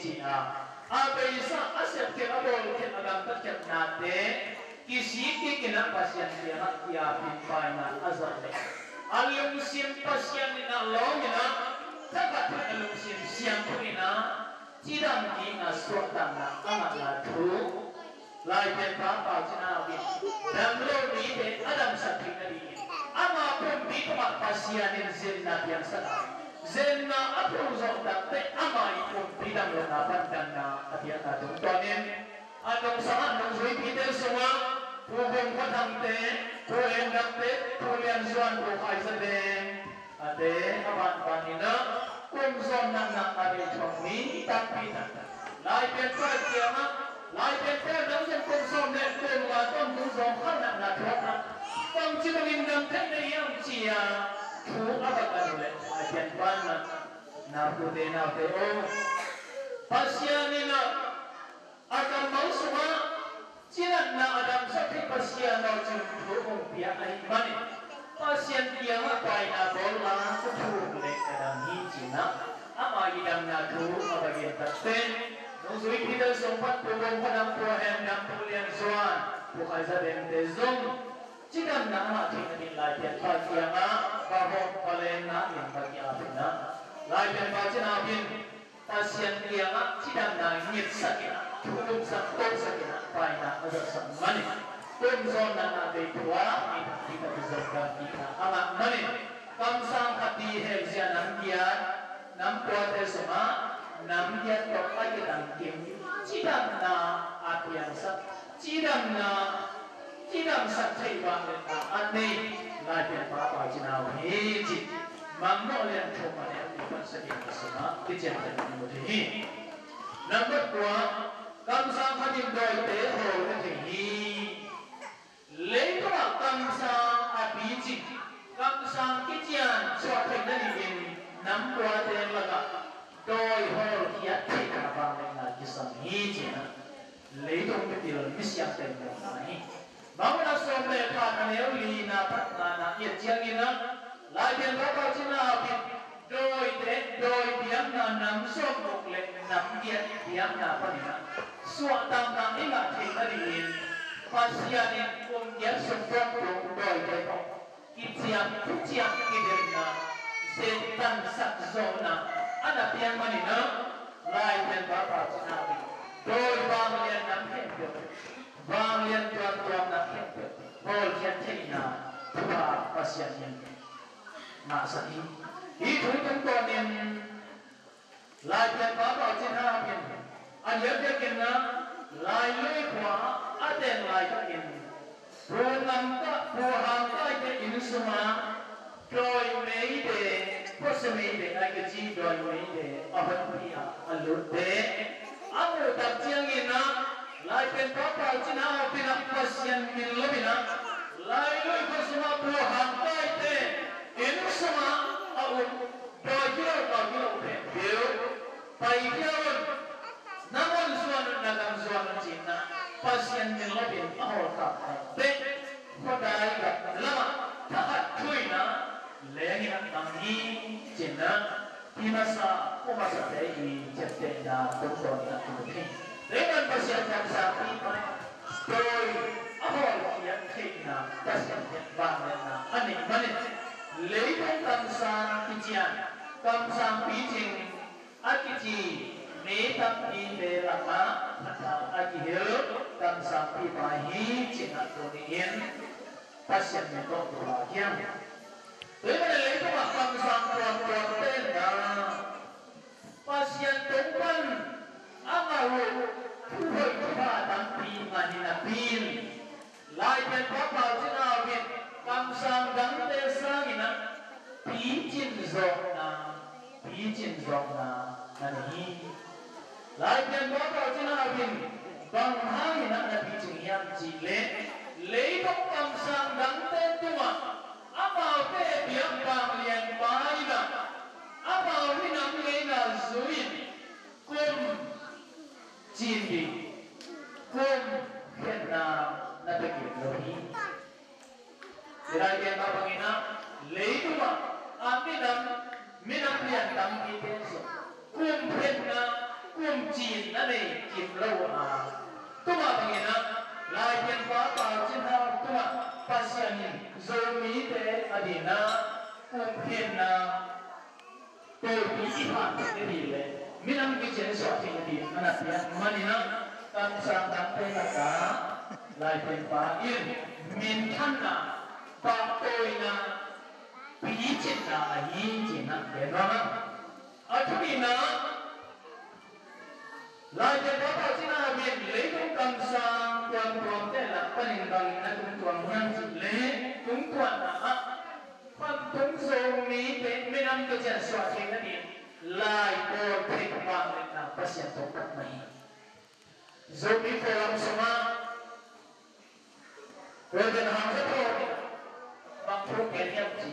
China Abeisa Asyap ke abol ke agam tercap nate kisi kena pasien dia ya pimpainan azale alung sim pasien ina longina takat alung sim siang purina tidam ina suatan na anak natu lai pempa China bin dan lo ni be adam sakti nadi ama pun bi kemak pasien zenna yang sedang zenna apa uzak dakte ama ikut bidang lo napan dan na atian natu tonen adong sangat nungzui Peter semua Pubong patangte, puendakte, pulian zuan bukai sedeng, ade awan panina, kumson nang ade chongmi tapi tak. Lai penpai kiamat, lai penpai nang kumson nek kumgaton kumson kanan nak nak. Kang cibangin nang tene yang cia, pu apa kan le, lai penpai na pute na te o, pasianina akan mau semua. Cina na adam sakit pasien no jumpa pihak mani pasien dia ngapain abola kutu lek adam hi Cina ama idam na tu apa yang terten nusui kita sempat pubong padam puhem dan pulian zuan bukai zadem tezong Cina na mati nanti latihan pasien na bahwa palena yang bagi abina latihan pasien abin pasien dia Cina na nyet sakit Tulung sakit sakit paina ada semani kumzon dan ada dua kita bisa kita amat mani kamsang hati helsia nampian nampuat semua nampian tokai kita kim cidam na apian sak cidam sak caiban na ane latihan papa Cina hiji mampu lian cuma yang bukan sedikit semua dijangan ini nomor dua kamsang hadim doi te ho kehi lepa kamsang abiji kamsang kijian suatu dari nampua te laga doi ho kiat te kabang dengan kisah hiji leitong betil misyak te nahi bangun asombe pakan euli na patna ia jiangina lain bakal Cina abin doi te doi biang na nam sok le nam biang na panina suatang na ingat hinggarin pasien yang kumjat sempat doi te kijiang kiderna setan sak zona ada biang manina lain bakal Cina abin doi bang lian nam hengke bang lian tuan nam hengke bol kian Cina tua pasien yang masa ini itu tentuan latihan bapak Cina pun ada kena lain kuah ada lain pulang ke ini semua doi meide posmeide lagi ji doi meide apa dia alur de aku tak ciangina latihan bapak Cina pun pasien minumina lain semua pulang ke ini semua awak belajar belajar belajar, belajar. Namun suatu negara suatu Cina pasien melobin awal tak, kodai tak lama tak cuina, lagi nak tangi Cina di masa dari jadinya doktor tak mungkin. Dengan pasien yang sakit, doi awal yang Cina pasien yang bangna aneh aneh. Lepas kamsang kijian, kamsang bijing, akiji, metak di belakang atau akihir, kamsang pipahi, cina kuning, pasien metok bahagian. Lepas kamsang tuan tenda, pasien tuan, amalu, tuai dan pimani pin, lain papa cina bin. Kamsang gang desa ina bijin zona nani lain bapak Cina bin bang hai na bijin yang cile lepas kamsang gang tetua apa pe biang bang lian baina apa winam lena zuin kum cindi kum kena nabegi lohi Sirajan apa ina leituma aminam minam lian tam iteso kum chín nó này kịp lâu à tôi mà bằng na lại tiền phá tạo trên hao tôi mà passion rồi mỹ tế ở điểm na cùng phiền na tôi bị phạt cái gì vậy mình làm cái chuyện xóa thì cái gì anh ạ mà na tam sang tam tế là cả lại tiền phá yên mình thân na ba tôi na bị chết na yên chết na để nó ở chỗ này na lại tiền phá tạo trên hao mình lấy cũng tam sang tuần tuần thế là cái này bằng là tuần tuần hơn chỉ lấy tuần tuần là phần tuần số mỹ bên mình làm cái chuyện xóa thì cái gì lại bộ thích vàng lên là bác sĩ tốt nhất này rồi mỹ phải làm sao mà rồi bên hàng rất nhiều bằng phương tiện nhập chỉ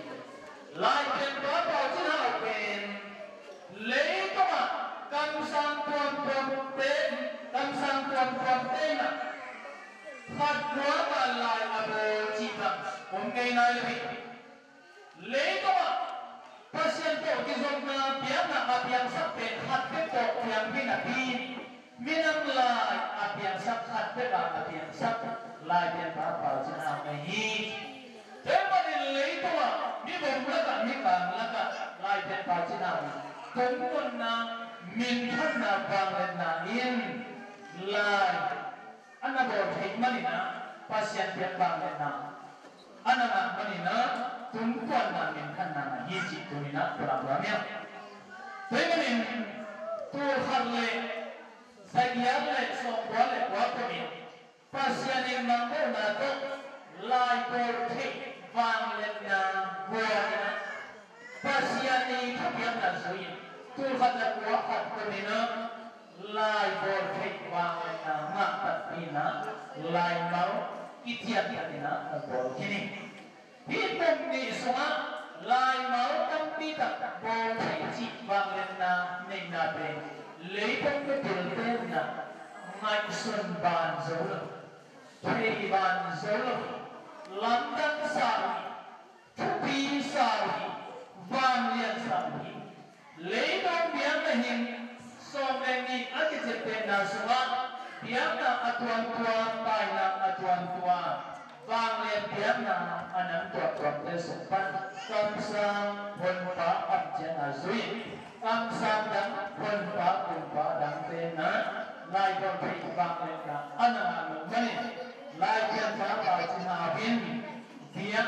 lại tiền phá tạo trên hao bên lấy các bạn cầm sang tuần tuần tên cầm sang tuần tuần tên à phát quá và lại là bộ chỉ rằng một ngày nay là gì lấy các bạn pasien tổ cái dòng na biar na biar sắp về hạt cái tổ biar cái là đi minang lại biar sắp hạt cái là biar sắp lại biar phá vào trên hàng này thế mà đi lấy các bạn mi bồng là cả mi càng là cả lại biar vào trên hàng cũng còn na min thân na vàng lên na yên lại anh là bộ thấy mà đi na pasien biar vàng lên na anh là mà đi na cũng còn là mình thân là gì chỉ tụi nó làm ra nhau thế mà mình tu hành lệ sai giáp lệ sống quá lệ quá của mình pasien yang mampu nato lại bồi thích vàng lên là vừa na pasien này thấp nhất là số gì tu hành là quá hạt của mình nó lại bồi thích vàng lên là ngã tập đi nó lại máu ít nhất là nó bồi thích này biết bông đi xuống lại máu tâm bi tập bồ thấy chị vàng lên na nên na bề lấy bông cái tiền tên là mạnh xuân bàn dấu lực thầy bàn dấu lực lắm đăng xào thúc bi xào vàng liền xào lấy bông biếng là hình xong lên đi ở cái chuyện tên là xuống biếng là ở tuần tuần tài là ở tuần tuần vang lên tiếng là anh em tuột tuột tới sụp pan cầm sang quân phá âm trên là duy cầm sang đắng quân phá cùng phá đắng tên nữa lại còn thị vang lên là anh em mày lại chân phá vào trên hà biên tiếng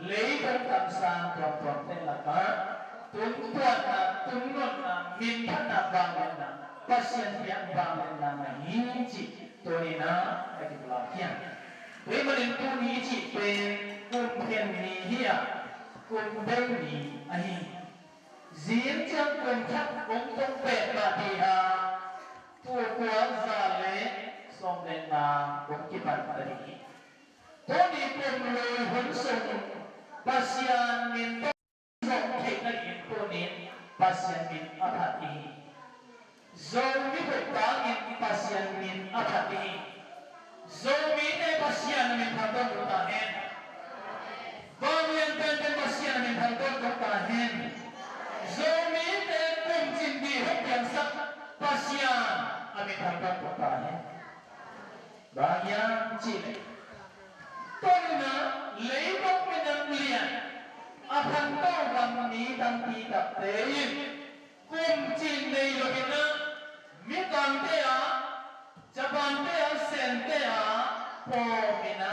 lấy quân cầm sang tuột tuột tên là cả tuấn tuột là tuấn luận là miền thân là vang lên là bác sĩ tiếng vang lên là hiến chỉ tôi na cái gì là hiến với mà đến tu ní chỉ về cùng thiền ní hiệp cùng bên ní anh diễn trong cùng thắt cũng không bẹt mà thì tu quá già lễ xong đến là cũng chỉ bằng đấy tôi đi cùng lời huấn sùng pasian min rộng thị là điểm tu ní pasian min athati rồi mới phải ta in pasian min athati Zomi ne pasien min thanton kota hen. Bangyan ten pasien min thanton kota hen. Zomi ne kumcin di hokyan sak pasien amin thanton kota hen. Bangyan cile. Tonina leibok minang lian. Akan tau gam ni dang tidak tein. Kumcin nei logina mitang tea. Japan te a sen te a po mina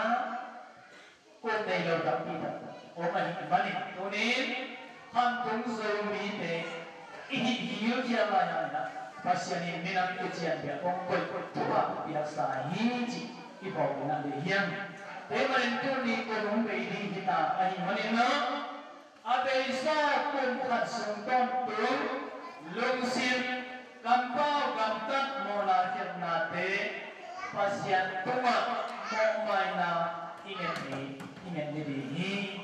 ko dei lo dam pi ta o mai bani tunin han tung so mi te I hiu dia la ya na pasiani mina ke jian dia ong koi tu ba biasa hi ji I po mina de hian te man tu ni ko dong bei di kita ai mani na abe sa kun khat sung ton tu lung sim Gampau gamtat mola nate pasien tuma mo mai na ingin diri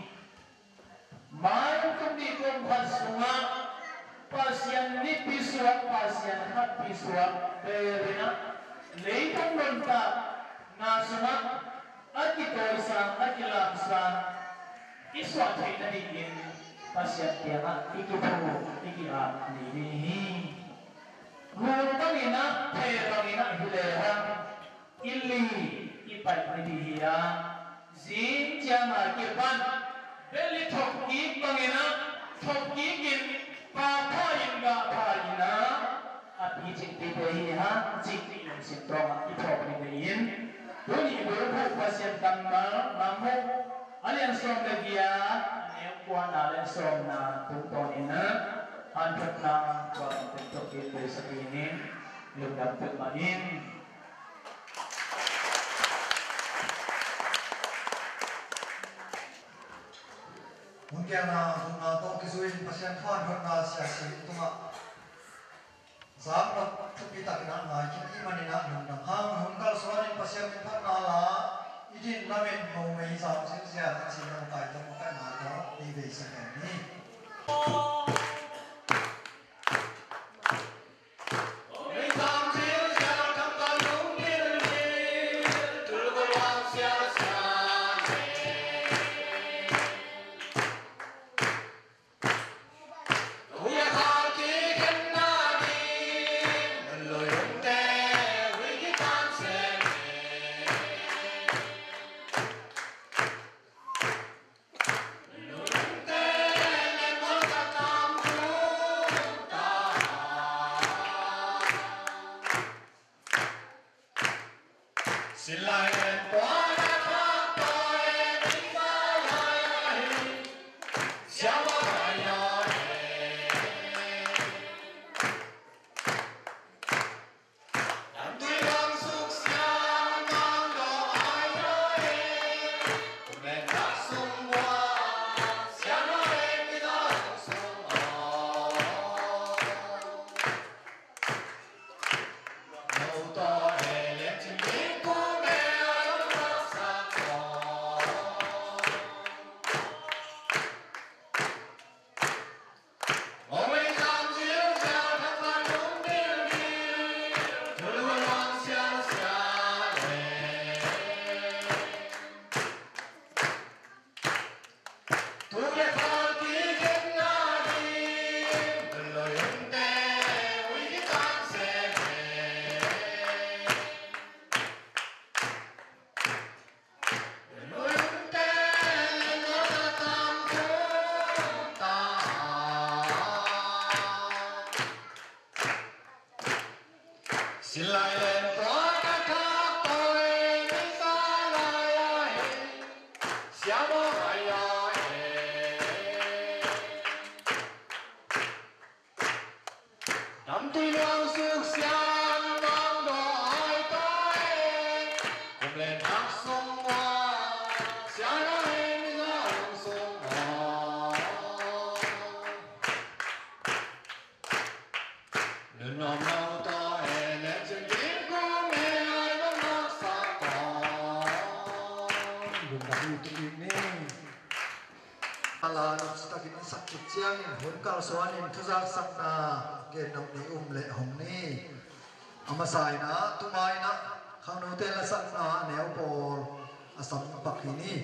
mai tum di kum sunga pasien ni pisua pasien hat pisua berina leitung lonta na sunga aki toisa aki lamsa iswa thai na digin pasien tiang iki pu iki a ni guru tangina pai ni hiya zin chama ki ban beli thok ki bangena thok ki gin pa phain ga phaina api ching ti pe hi ha ching ti lem sim tong ki thok ni bein doni bo bu pasien kamma mamu alian som le dia ne kwa na len som na tu ton ina antat na kwa tok ki pe sakini lugam tu main mungkin na to kisuin pasien phan na sia si tunga zam na thupi tak na ngai ki mani na hang hang kal suanin pasien phan na la idin lamen mo mei sa sin sia ta chi na tai to ka na to ni ve sa ni suanin thuzak sakna ge nok ni le hong ni amasai na tumai na khanu te la sakna neu pol asam pakini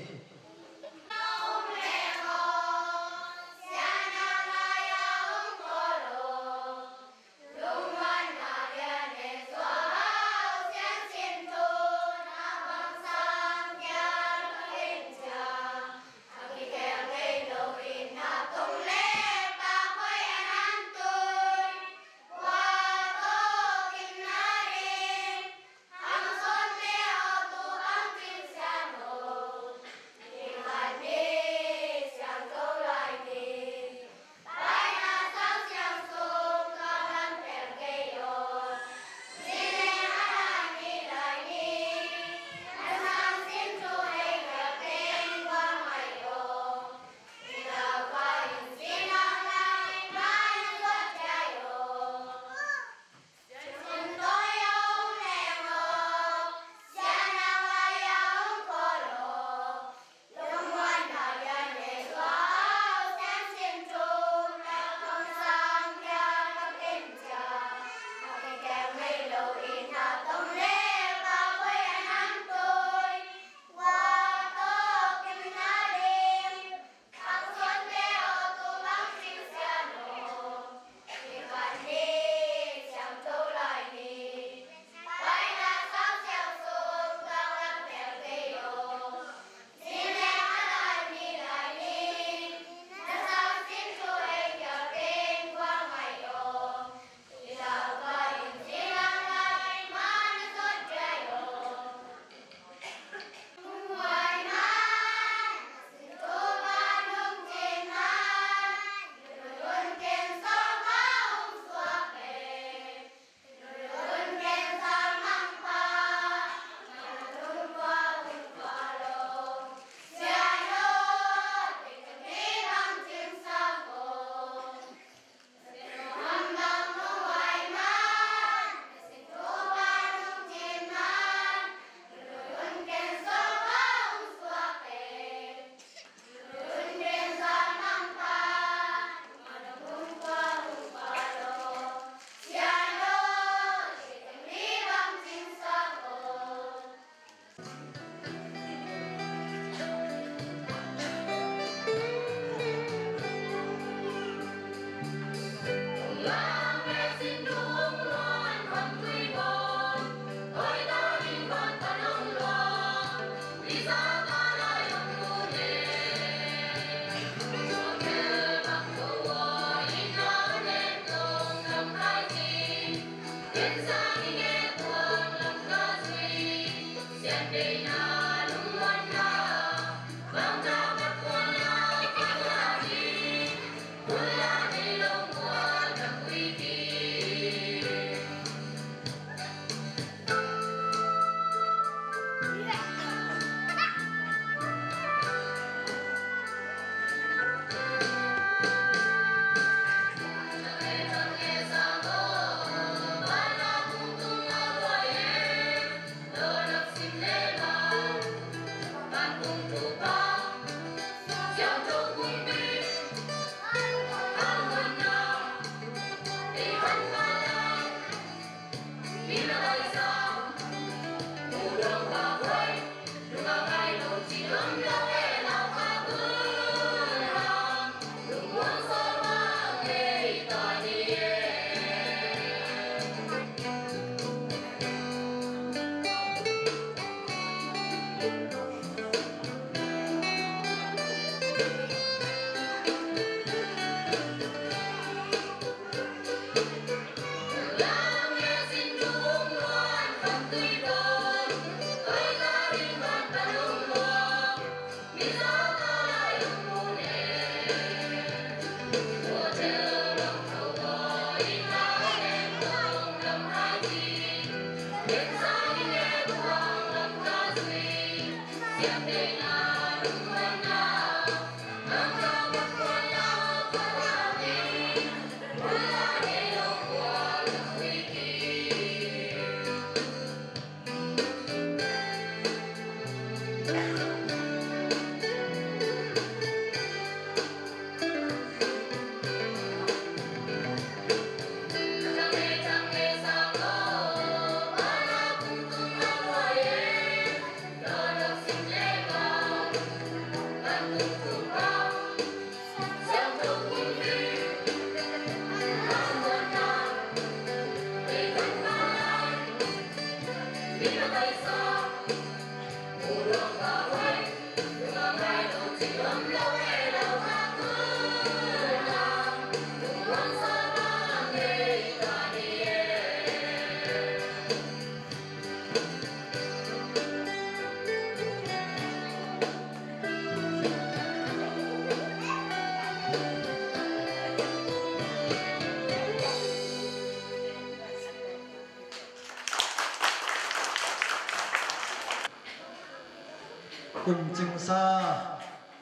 cùng chinh sa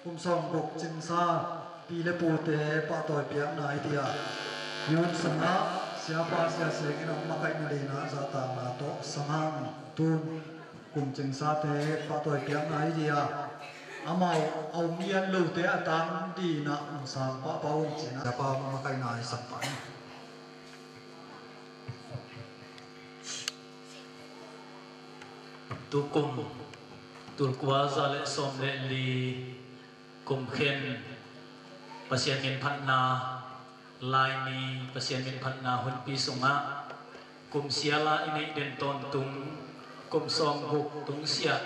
cùng song bộc chinh sa pi le pu te pa toi piang nai tia yun sana siapa sia se ki nam makai na le na za ta na to samang tun cùng chinh sa te pa toi piang nai tia amau au mian lu te atang di na sa pa pa un china pa makai nai sa pa tu cùng tu qua ra lệ som lệ li cùng khen pasien min phan na lai ni pasien min phan na hun pi sunga cùng siala ini den ton tung cùng som buk tung sia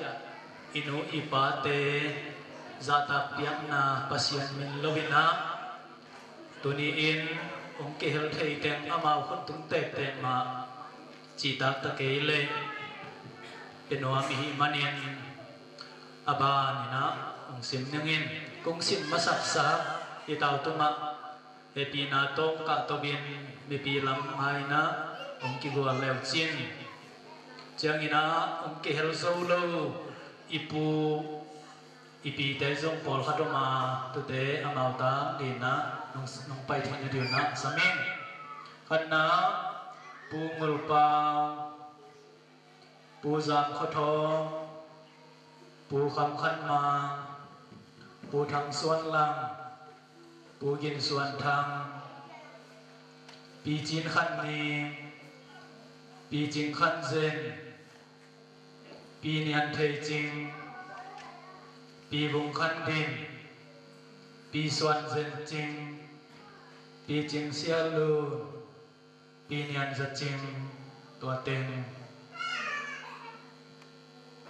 inu ipate zata piang na pasien min lovina tuni in ong ke hel thei ten amau khun tung te ten ma chỉ ta ta ke le penoa mi manin aba ni na ong sim nangin kung sim masak sa itaw tuma epina tong ka to bin mi pi lam ai na ong ki go lew chin chang ina ong ke hel so lo ipu ipi te zong pol khadoma tu te amau ta di na nong pai thon di na samin khanna pu ngul pa pu zam kho tho pu kham khan ma pu thang suan lang pu gin suan thang pi chin khan ni pi chin khan zen pi nian thei ching pi bung khan din pi suan zen ching pi ching sia lu pi nian za ching tua ten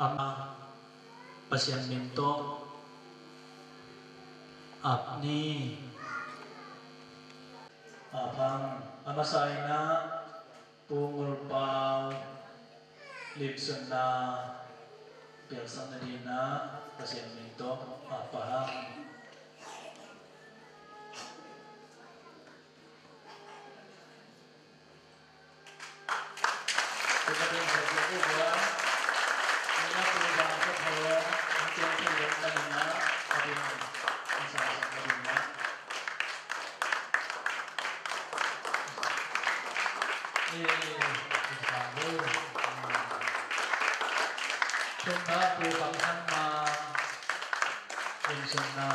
ama pasien minto apni apang amasai na pungul pau lip sunna biasa nadina pasien minto paham kita bisa juga kita perubahan kepala untuk perubahan nadina hari ini misalnya nadina Sunna tu bangsan ma sunna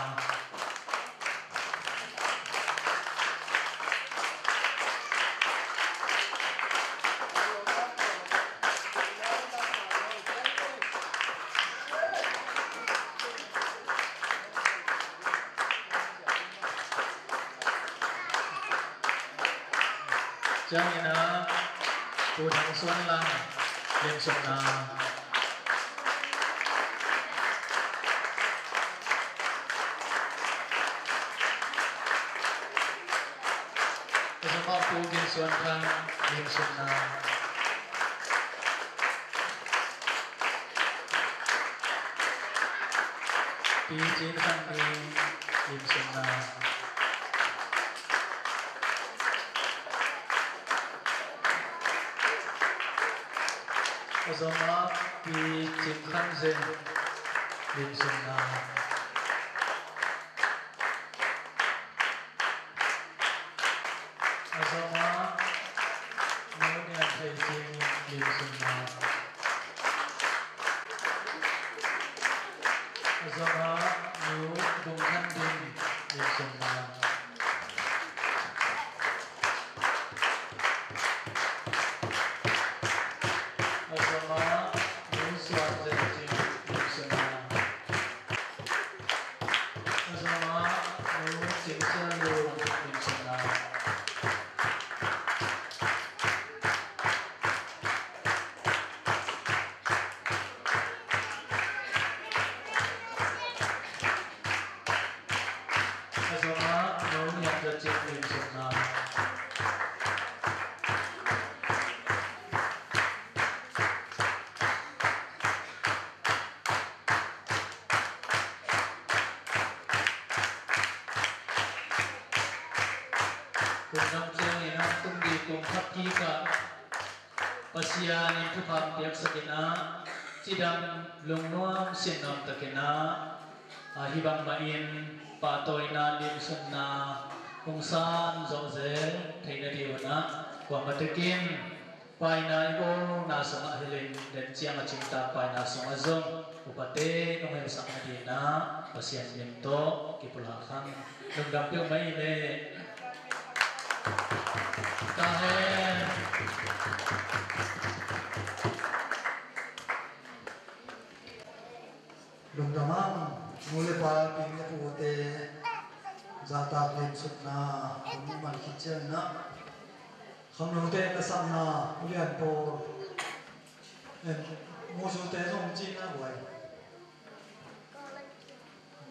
jangan tu thằng xuân lang đêm sunna Phu Kiên Xuân Khang Đêm Sunna Pi Chiến Khang Đêm Sunna Azama Pi Chiến Khang Zen Đêm Sunna Azama Nunia Taising Lim Sunna Azama Nu Bung Khan Din Lim Sunna Azama Nu Suan Zenjing Lim Sunna Azama Nu Jing Sia Lu Lim Sunna Pasian itu hampir sekena, sidang lungnuam sinam takena, hibang main patoina lim sunna, kungsan zozel, taina diwana, kuamatakin, paina ibu nasama hiling dan siang cinta paina songazong, upate nungay sama dina, pasian limto kipulakan, nungdampil main Tahen Lungdamang mulai pagi ni puate jatah lem sutna kuman kitchen na kamu te kesana ulian por musuh te song cina boy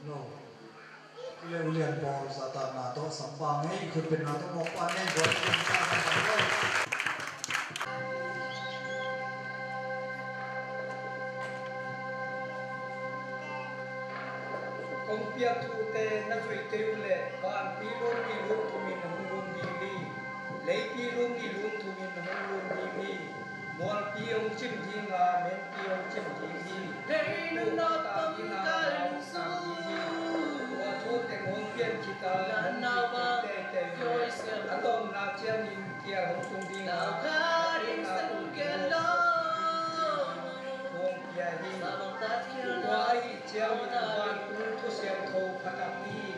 no ulian por jatah na to sampang ni ikut benar to mau panen boy Công việc thu tê nó phải tiêu lệ có ăn pi luôn thu mình không luôn đi lấy pi luôn thu mình không luôn đi mua pi ông chim gì ngà men pi ông chim gì đây nó tâm can su và thu tê ngôn viên kita nào mà rồi sẽ ăn tôm là chiên nhìn kia không tung đi nào cả đi sân kia lo không kia đi quay chiao đi hoàn tu xem thâu phát âm đi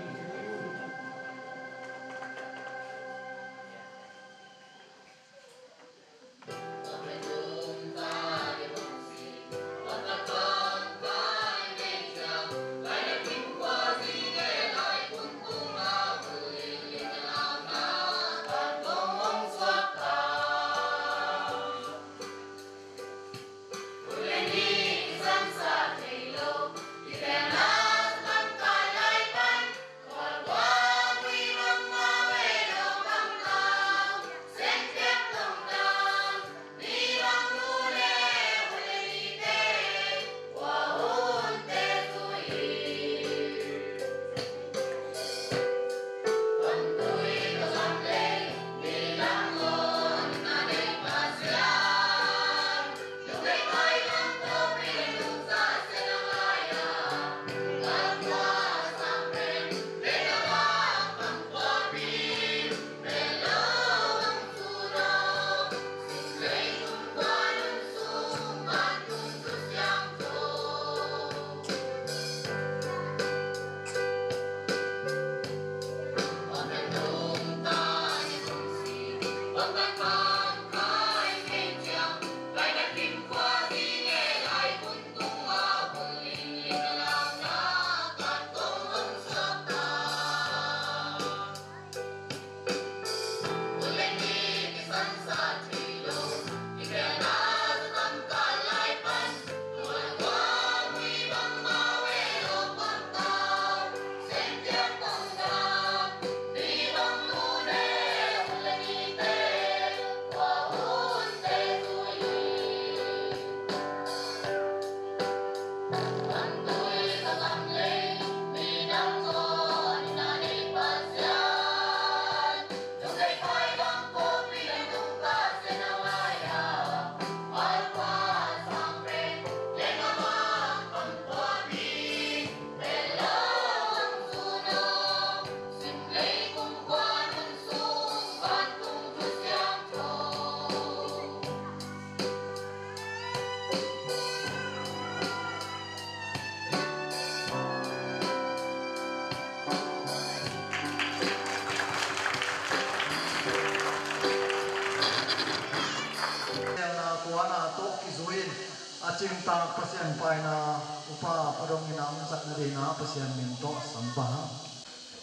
Acing ta pasien paina upa padong inang sak nadina pasien minto sampah.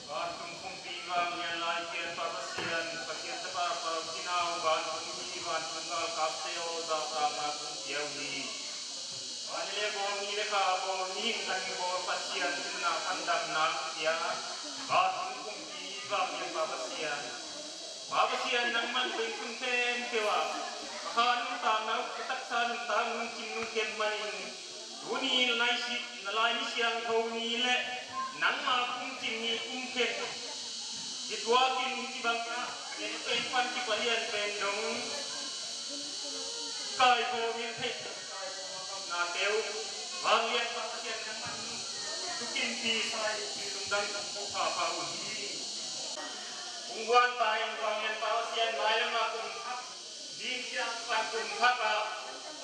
Bantung kumpiwang yang lain pasien pasien apa sinau bantung ini bantung gal kapseo data bantung jauhi. Anile bol ni leka bol ni kan bol pasien sina pandang nak ya. Bantung kumpiwang yang pasien. Pasien nang man pengkunten kewa. Kahan tanau ketaksan tang kinung kenmain. Duni nalai siang kau ni le. Nang ma kumkin ni kumken ditwakin ni bangka ni penpan ki palian pendong kai ko min thei kai ko makam na teu wang lian pasien nang man tukin pi sai ki lungdang ko pa pa uhi ungwan tai wang lian pasien mai ma kum din siang pan kum khapa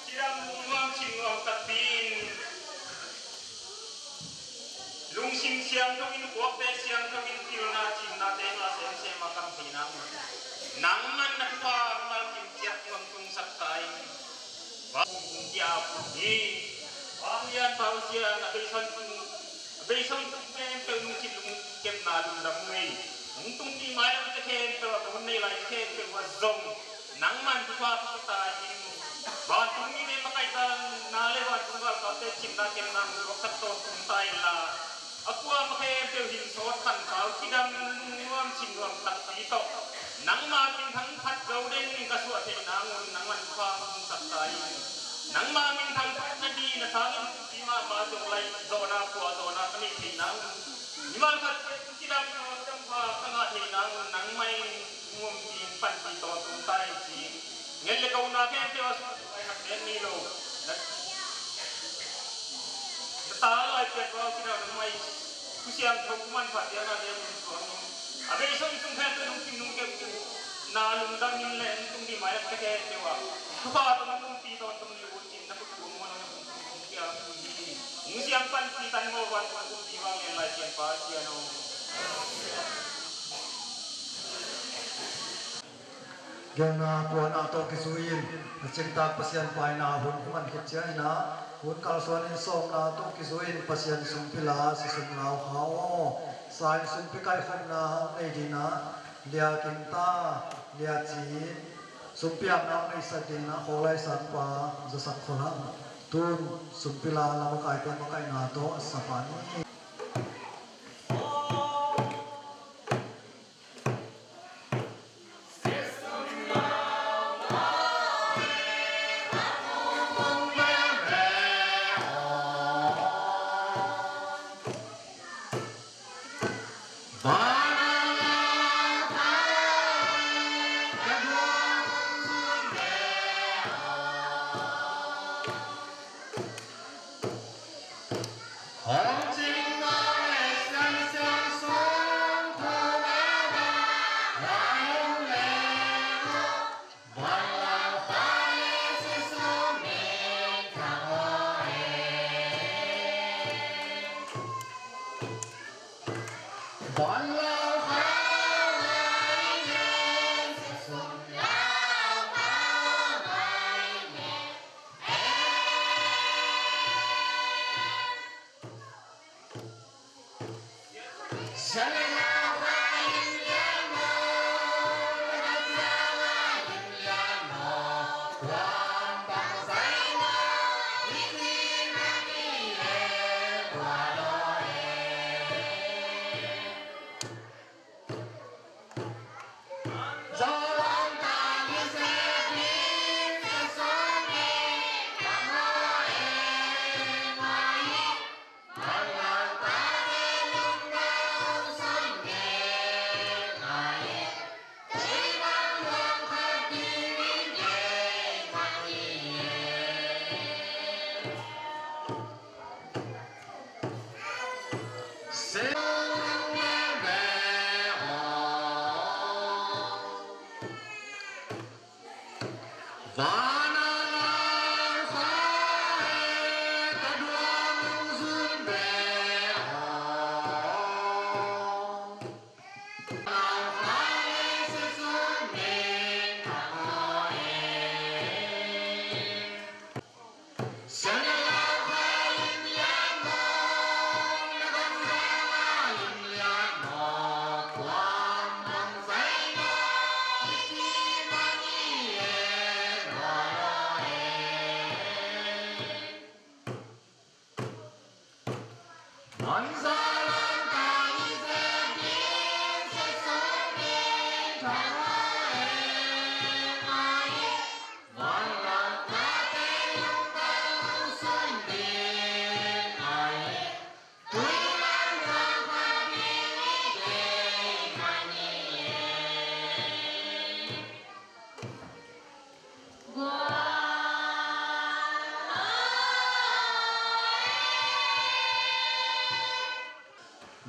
siang mumang singong tapin lung sim siang kawin kuwak te siang kawin pilna cina te nga sem makam pinang nang man nakpa mal kim tiak wang tung saktay wang dia pudi wang yan pausia na beson tung kem pe lung cin lung kem na lung damui tung ti mai lang te kem pe wa kun nei lai kem pe wa zong nang man tuwa saktay wang tung ni makai tan na le wang tung ka te cina kem nang wak sakto tung tai la aku makai pelhin sotan kau kidam nuam singwam tak itu nang makin thang phat gauden kasua te nangun nangan phang satai nang mamin thang phat nadi na thangin tima ma dong lai zona kani thi nang nimal khat kidam jam pha kanga thi nang mai nuam tin pan pi to tung tai chi ngel le kau na ke te was ai hak den ni lo ta lai ke ko kidam mai kusiang hukuman fatiha na dia mensuami. Abe isong kan nung ke na lundang nile nung di mayak ke dewa. Kupa nung ti ton tung liwut cin na kutu mo na nung kia kuji. Musiang pan pitan mo wan kung di wang yang lai kian pa siya no. Gena tuan atau kisuin cinta pasien paina hun kuman kecil na hun kalsuan insom na tu kisuin pasien sumpila sisum lau hao sai sumpikai hom na edina dia kinta dia ci sumpiam na isadina holai sanpa jasak kholang tun sumpila na makai na to sapani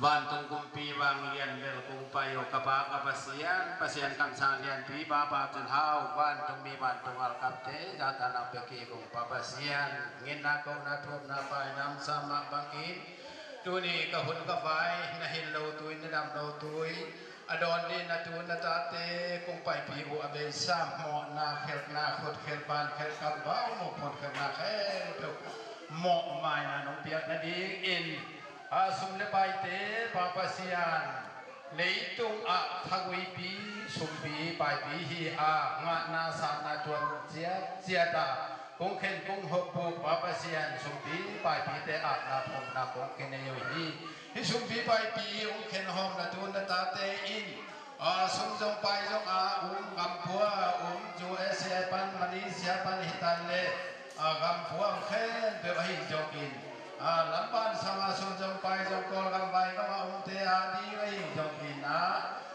บ้านตรงกุมปีวางเรียนเบลกุงไปโอกบากบเสียนคำสาเรียนปีบาบาจนเท้าบ้านตรงมีบ้านตรงอัลกับเตจาตานาเปกีกุงปบเสียนเงินนาโกนาทุบนาไปน้ำสามักบังอินตัวนี้ก็หุ่นก็ไฟนาหินโลตุยนดำโลตุยอดอนดีนาตูนาตาเตกุงไปปีอุอเบสามหมอนาเขลนาขดเขลบานเขลกับบ้าหมกหมดเขลนาเขลถูกหมอไม้นาน้องเปียกนาดีอินสุมเลไปเตปาปเสียนเลยตุงอะทักวิปีสุมปีไปปีฮีอางานาสานาจวนเจียตาคงเข็นคงหกปูปาปเสียนสุมปีไปปีเตอะนาพงนาคงเข็นเยอะฮีฮิสุมปีไปปีคงเข็นหอมนาตุนนาตาเตอินสุมจงไปจงกำพัวจูเสียปันมันนีเสียปันหิตันเลกำพัวเข็นเปหิจงอินลำบานสมาสุนจงไปจงกอลกำไปก็มาองเตียดีไว้จงอินา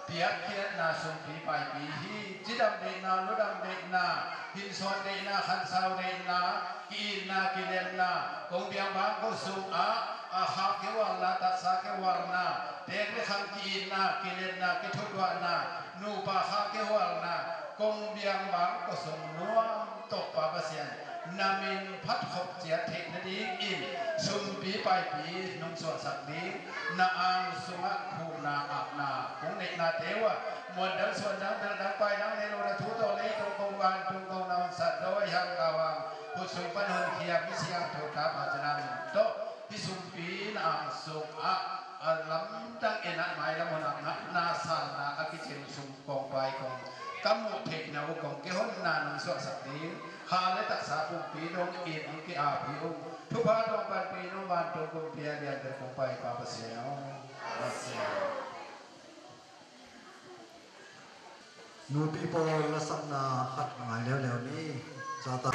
เปียกเขียนนาสุนปีไปปีฮีจิดำเดนาลุดำเดนาหินสอนเดนาขันสาวเดนากินนากิเลนนาคงเบียงบางก็สุอาหาเกวัลนาตัสสะเกวัลนาเด็กเล็กขันกินนากิเลนนากิทุดวานานูปะหาเกวัลนาคงเบียงบางก็ส่งนัวตกปาปเสียนนามินพัดขบเจียเทคนาดีอินสุมปีไปปีนุ่งสวดสักดีนาอังสุงะภูนาอักนาคงเนกนาเทวะมวลดังส่วนดังดังไปดังในโลกทุโตเลตรงกงการตรงกงนองสัตว์โดยยังกาวังพุทธุปันหุนเขียมิเสียงถูกทับอาจนามิโตพิสุมปีนาสุงะลำดังเอนักไม้ละมนักนาสานาอกิเชนสุงกองไปกองกำมุเทกนาวกองเกหนนานุสวดสักดีหาเลตักษาปุปีดงเอ็นองค์อาภิอุทุพาดงปันปีนุบานตรงกุมเปียเรียนเดินคงไปปาปเสียวนูปีโปละสัมนาหัดหมายแล้วนี้จาตา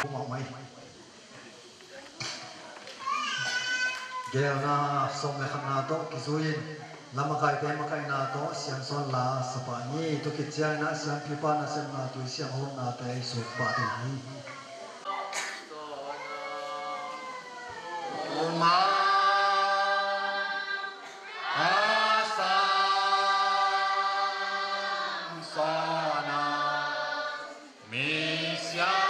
mong mày gel na som le khana to kizuin lama kai te ma kai na to siang son la sapani to kitchang na siang pipa na sem na tu siang hom na te su pa de ni ma asa sona mi sia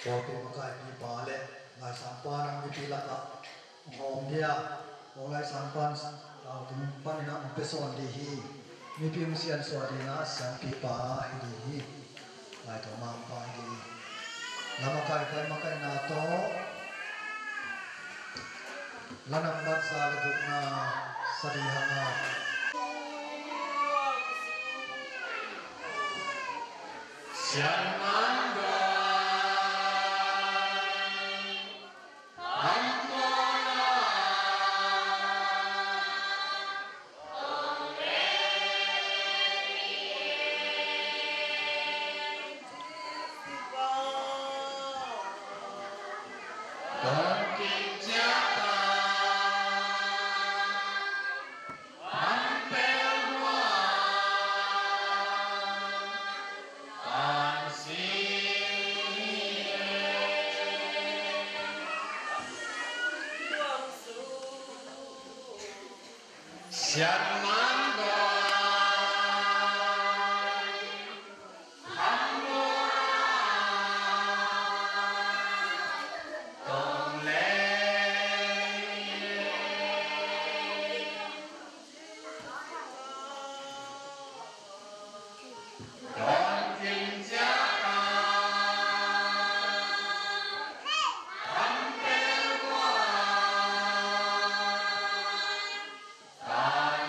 Waktu makai di balik, ngai sampan di pilak ngom dia, oleh sampan tumpan ina umpeson dihi, mipi musian suadina sampi pa hihi, ngai to mampa hihi. Lama kai makai nato, lanam bat sa lebukna sadihana. Siaman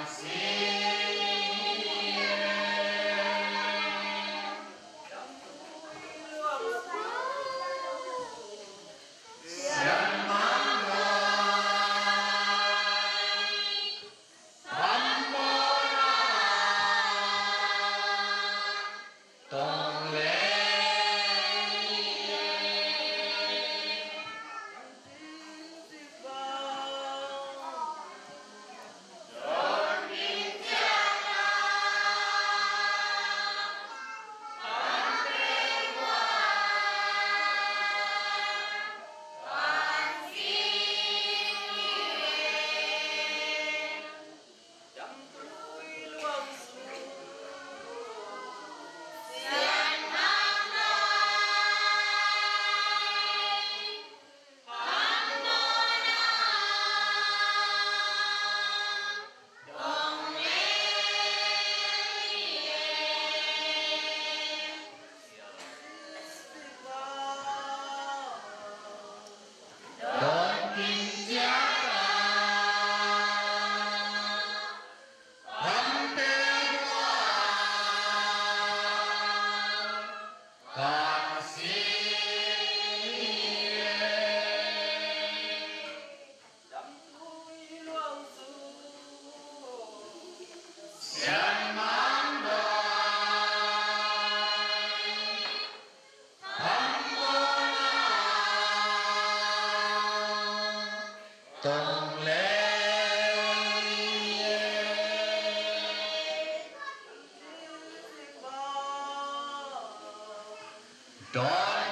see tông lên đón